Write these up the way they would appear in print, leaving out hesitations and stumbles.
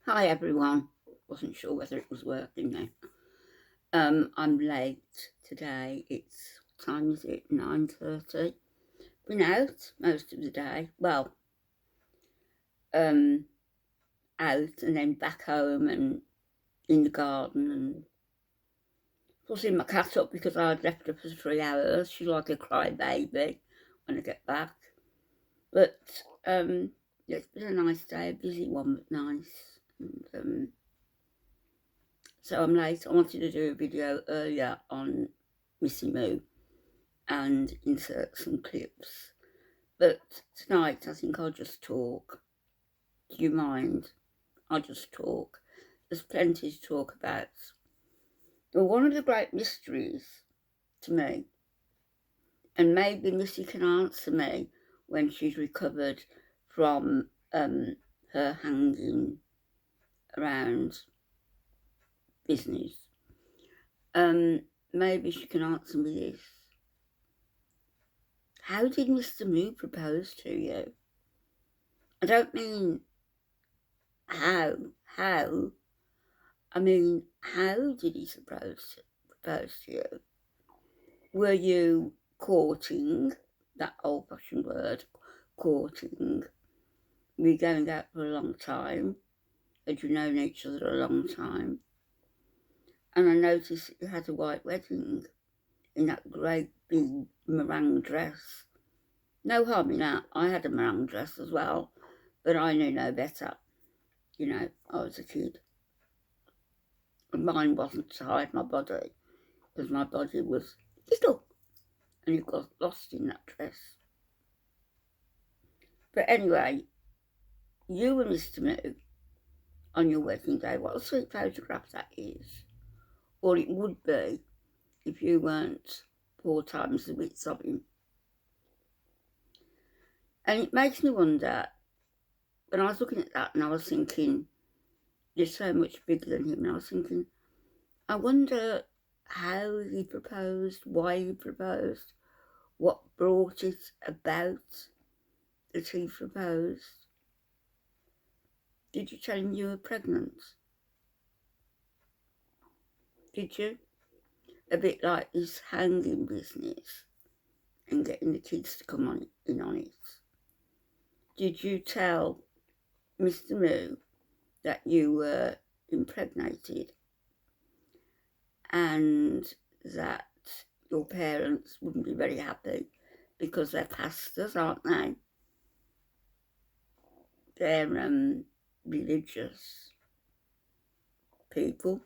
Hi everyone. Wasn't sure whether it was working now. I'm late today. What time is it? 9:30. Been out most of the day. Well, um, out and then back home and in the garden and fussing my cat up because I'd left her for 3 hours. She's like a crybaby when I get back. But yeah, it's been a nice day, a busy one but nice. And so I'm late. I wanted to do a video earlier on Missy and insert some clips. But tonight I think I'll just talk. Do you mind? I'll just talk. There's plenty to talk about. Well, one of the great mysteries to me, and maybe Missy can answer me when she's recovered from her hanging around business. Maybe she can answer me this. How did Mr. Moo propose to you? I don't mean how. I mean, how did he propose to you? Were you courting, that old-fashioned word, courting? Were you going out for a long time? Had you known each other a long time? And I noticed that you had a white wedding in that great big meringue dress. No harm in that. I had a meringue dress as well, but I knew no better. You know, I was a kid. And mine wasn't to hide my body, because my body was little, and you got lost in that dress. But anyway, you and Mr. Moo on your wedding day, what a sweet photograph that is. Or it would be if you weren't 4 times the width of him. And it makes me wonder, when I was looking at that and I was thinking, you're so much bigger than him, and I was thinking, I wonder how he proposed, why he proposed, what brought it about that he proposed. Did you tell him you were pregnant? Did you? A bit like this hanging business and getting the kids to come in on it. Did you tell Mr. Moo that you were impregnated and that your parents wouldn't be very happy because they're pastors, aren't they? They're religious people.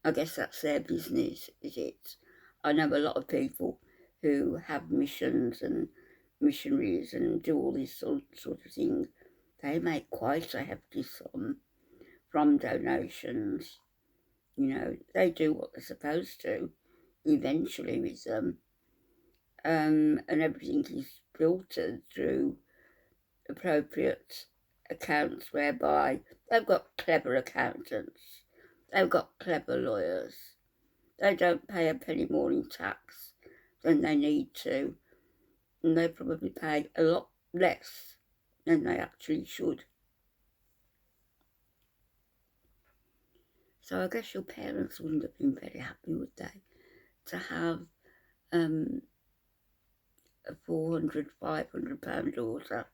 I guess that's their business, is it? I know a lot of people who have missions and missionaries and do all this sort of thing. They make quite a hefty sum from donations. You know, they do what they're supposed to eventually with them. And everything is filtered through appropriate accounts whereby they've got clever accountants, they've got clever lawyers, they don't pay a penny more in tax than they need to, and they probably pay a lot less than they actually should. So I guess your parents wouldn't have been very happy, would they, to have a 400, 500 pound daughter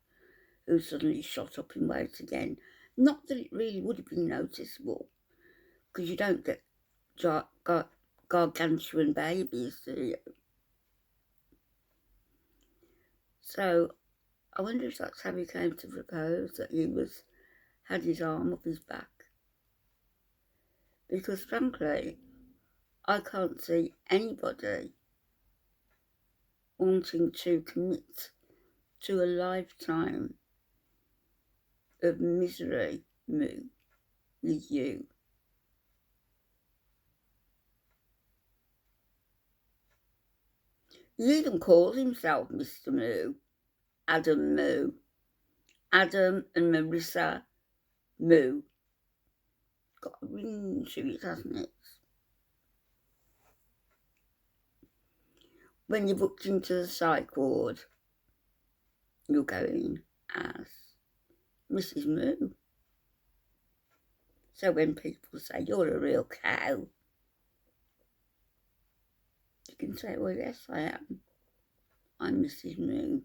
who suddenly shot up in weight again. Not that it really would have been noticeable, because you don't get gargantuan babies, do you? So I wonder if that's how he came to propose, that he had his arm up his back. Because frankly, I can't see anybody wanting to commit to a lifetime of misery with you. He even calls himself Mr. Moo, Adam Moo. Adam and Marissa Moo. Got a ring to it, hasn't it? When you're booked into the psych ward, you're going as Mrs. Moo. So when people say, you're a real cow, you can say, well, yes, I am. I'm Mrs. Moo.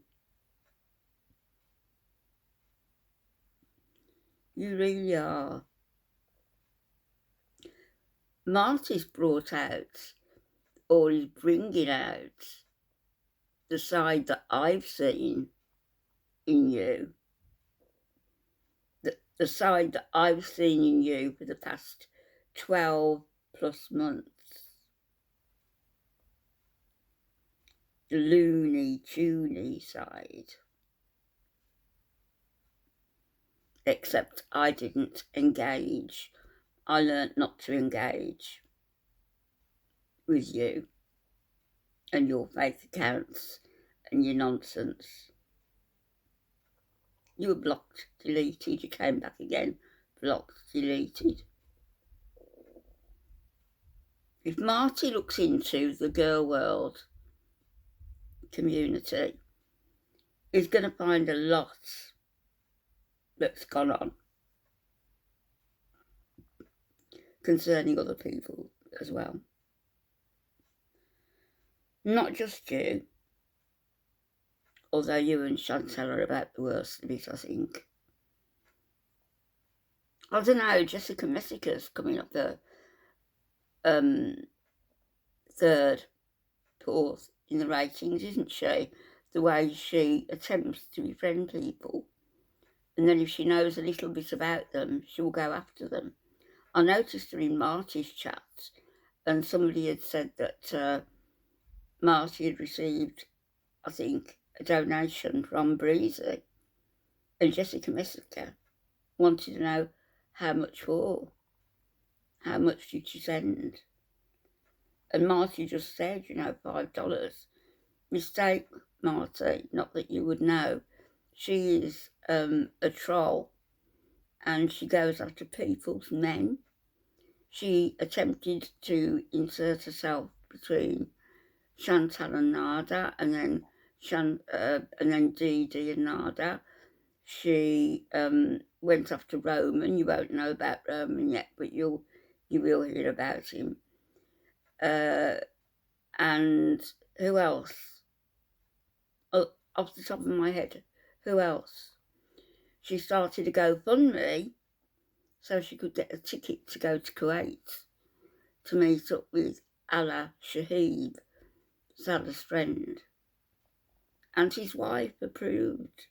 You really are. Marty's brought out, or is bringing out, the side that I've seen in you. The side that I've seen in you for the past 12 plus months. The loony, tuny side. Except I didn't engage. I learnt not to engage with you and your fake accounts and your nonsense. You were blocked, deleted, you came back again, blocked, deleted. If Marty looks into the girl world community, he's going to find a lot that's gone on concerning other people as well. Not just you, although you and Chantal are about the worst of it, I think. I don't know, Jessica Messica's coming up the third, fourth in the ratings, isn't she? The way she attempts to befriend people. And then if she knows a little bit about them, she will go after them. I noticed her in Marty's chat, and somebody had said that Marty had received, I think, a donation from Breezy. And Jessica Messica wanted to know how much for. How much did she send? And Marty just said, $5. Mistake, Marty, not that you would know. She is a troll, and she goes after people's men. She attempted to insert herself between Chantal and Nada, and then Dee Dee and Nada. She went after Roman. You won't know about Roman yet, but you will hear about him. And who else? Oh, off the top of my head, who else? She started a GoFundMe so she could get a ticket to go to Kuwait to meet up with Allah Shahid, Salah's friend. And his wife approved.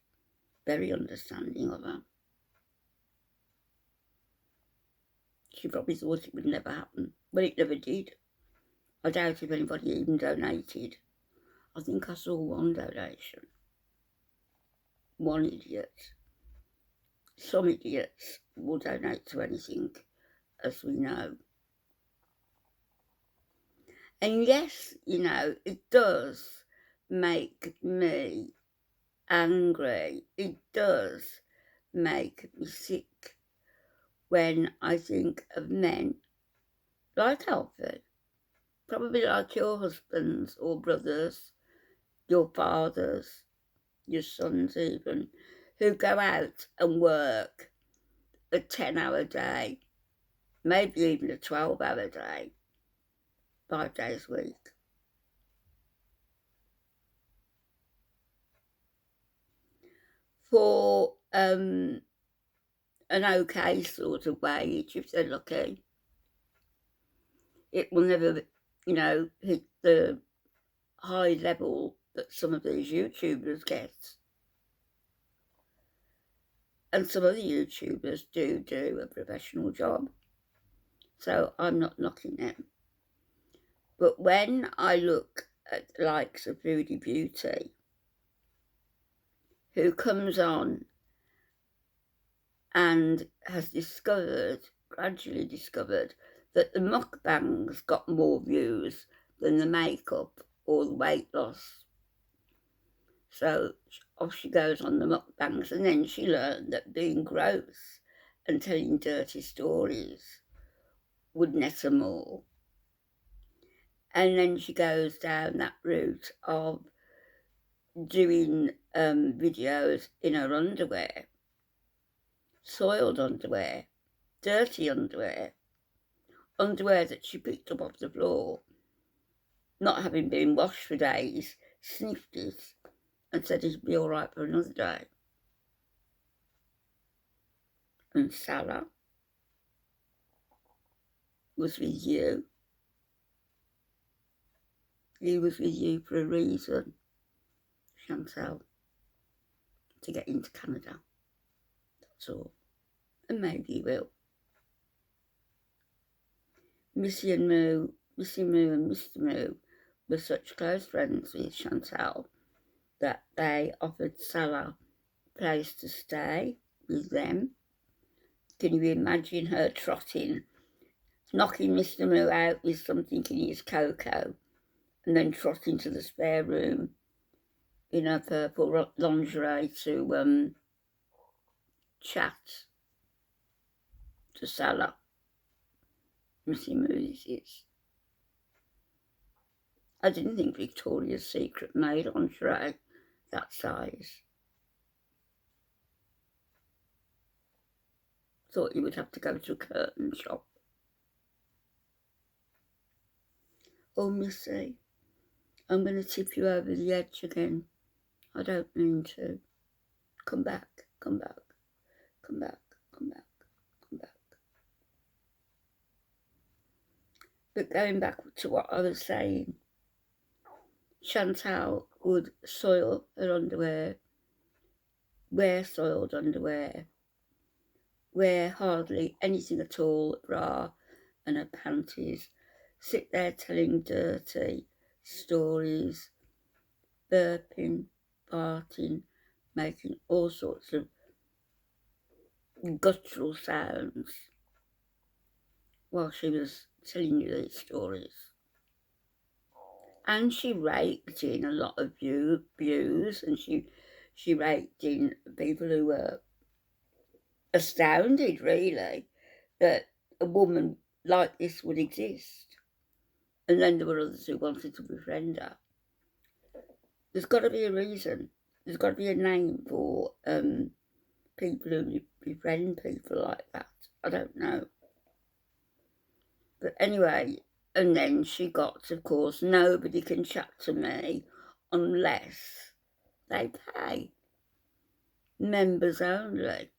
Very understanding of her. She probably thought it would never happen, but it never did. I doubt if anybody even donated. I think I saw one donation. One idiot. Some idiots will donate to anything, as we know. And yes, it does make me angry. It does make me sick when I think of men like Alfie, probably like your husbands or brothers, your fathers, your sons even, who go out and work a 10-hour day, maybe even a 12-hour day, 5 days a week. For an okay sort of wage, if they're lucky. It will never, hit the high level that some of these YouTubers get. And some of the YouTubers do a professional job. So I'm not knocking them. But when I look at the likes of Foodie Beauty, who comes on and has gradually discovered, that the mukbangs got more views than the makeup or the weight loss. So off she goes on the mukbangs, and then she learned that being gross and telling dirty stories would net her more. And then she goes down that route of doing videos in her underwear, soiled underwear, dirty underwear that she picked up off the floor, not having been washed for days, sniffed it and said it'd be all right for another day. And Sarah was with you. He was with you for a reason, Chantal, to get into Canada. That's all. And maybe he will. Missy Moo and Mr. Moo were such close friends with Chantal that they offered Sarah a place to stay with them. Can you imagine her trotting, knocking Mr. Moo out with something in his cocoa, and then trotting to the spare room in her purple lingerie to chat to Sarah? Missy Moo is. I didn't think Victoria's Secret made lingerie that size. Thought you would have to go to a curtain shop. Oh, Missy, I'm going to tip you over the edge again. I don't mean to. Come back, come back, come back, come back, come back. But going back to what I was saying, Chantal would soil her underwear, wear soiled underwear, wear hardly anything at all, a bra and her panties, sit there telling dirty stories, burping, farting, making all sorts of guttural sounds while she was telling you these stories. And she raked in a lot of views, and she raked in people who were astounded, really, that a woman like this would exist. And then there were others who wanted to befriend her. There's got to be a reason. There's got to be a name for people who befriend people like that. I don't know. But anyway, and then she got, of course, nobody can chat to me unless they pay. Members only.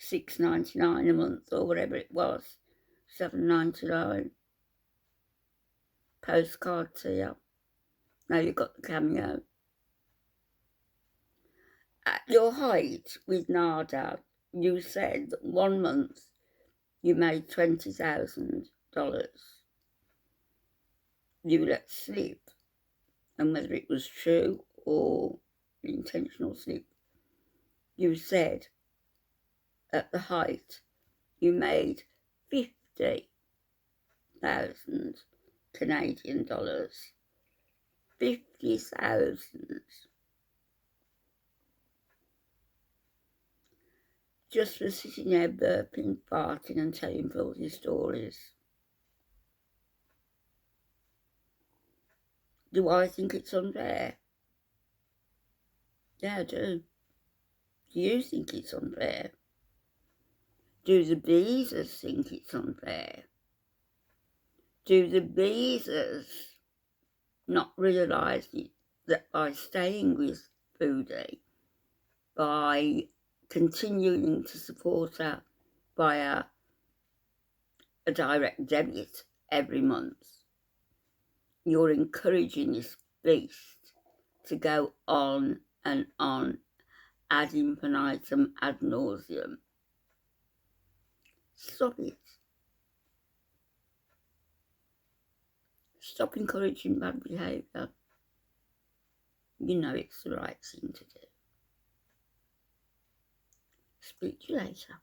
$6.99 a month or whatever it was. $7.99. Postcard to you. Now you've got the cameo. At your height with Nada, you said that 1 month you made $20,000. You let slip, and whether it was true or intentional slip, you said at the height you made 50,000 Canadian dollars. 50,000. Just for sitting there burping, farting and telling filthy stories. Do I think it's unfair? Yeah, I do. Do you think it's unfair? Do the Beezers think it's unfair? Do the Beezers not realise that by staying with Foodie, by continuing to support her via a direct debit every month, you're encouraging this beast to go on and on, ad infinitum, ad nauseum? Stop it. Stop encouraging bad behaviour. You know it's the right thing to do. Speak to you later.